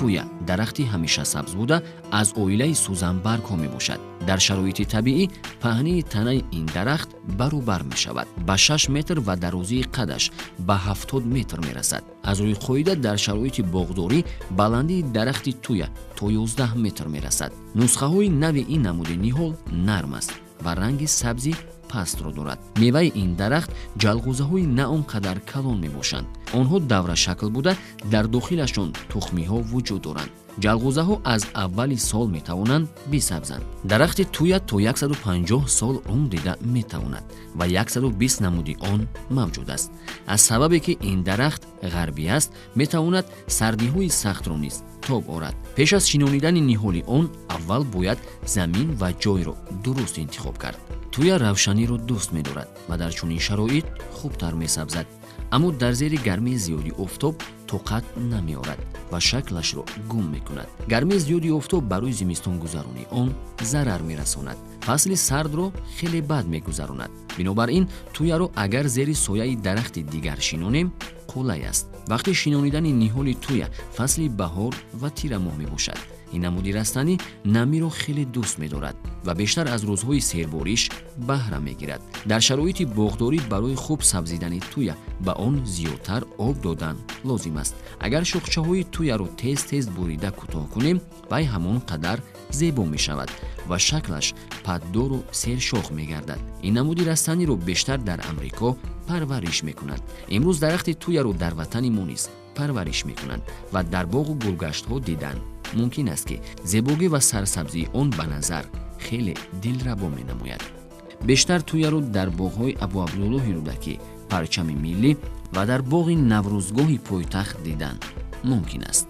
تویا درختی همیشه سبز بوده از اویله سوزنبرگ ها می باشد. در شرایط طبیعی پهنه تنه این درخت برابر می شود. به 6 متر و درازی قدش به 70 متر می رسد. از روی خویده در شرایط باغداری بلندی درخت تویا تا 11 متر می رسد. نسخه های نو این نمود نیهول نرم است و رنگ سبزی پست را دارد. میوه این درخت جلغوزه های نه آنقدر کلان می باشند. آنها دوره شکل بوده در داخلشان تخمی ها وجود دارند. جلغوزه ها از اول سال می توانند بسبزند. درخت تویا تا 150 سال عمر دیده می تواند و 120 نمودی آن موجود است. از سببی که این درخت غربی است می تواند سردی های سخت را نیز تاب آورد. پیش از شنانیدن نیهول آن اول باید زمین و جای را درست انتخاب کرد. تویا روشنی را دوست می دارد و در چنین شرایط خوبتر می سبزد. اما در زیر گرمی زیادی آفتاب طاقت نمی آورد و شکلش را گم می کند. گرمی زیادی آفتاب برای زمستان گذرانی آن ضرر می رساند. فصل سرد را خیلی بد می گذراند. بنابراین تویا را اگر زیر سایه درخت دیگر شینانیم قولای است. وقتی شینانیدن نیهول تویا فصل بهار و تیر ماه می باشد. این نمودی رستنی نمی را خیلی دوست می دارد و بیشتر از روزهای سیرباریش بهره می گیرد. در شرایط باغداری برای خوب سبزیدن تویا به آن زیادتر آب دادن لازم است. اگر شاخچه های تویا را تیز تیز بریده کوتاه کنیم وی همان قدر زیبا می شود و شکلش پددار و سرشاخ می گردد. این نمودی رستنی را بیشتر در امریکا پرورش می کنند. امروز درخت تویا را در وطن ما نیز پرورش می کنند و در باغ و گلگشت ها دیدن ممکن است که زیبایی و سرسبزی آن به نظر خیلی دلربا می نماید. بیشتر تویا را در باغ‌های ابو عبدالله رودکی پرچم ملی و در باغ نوروزگاه پایتخت دیدن ممکن است.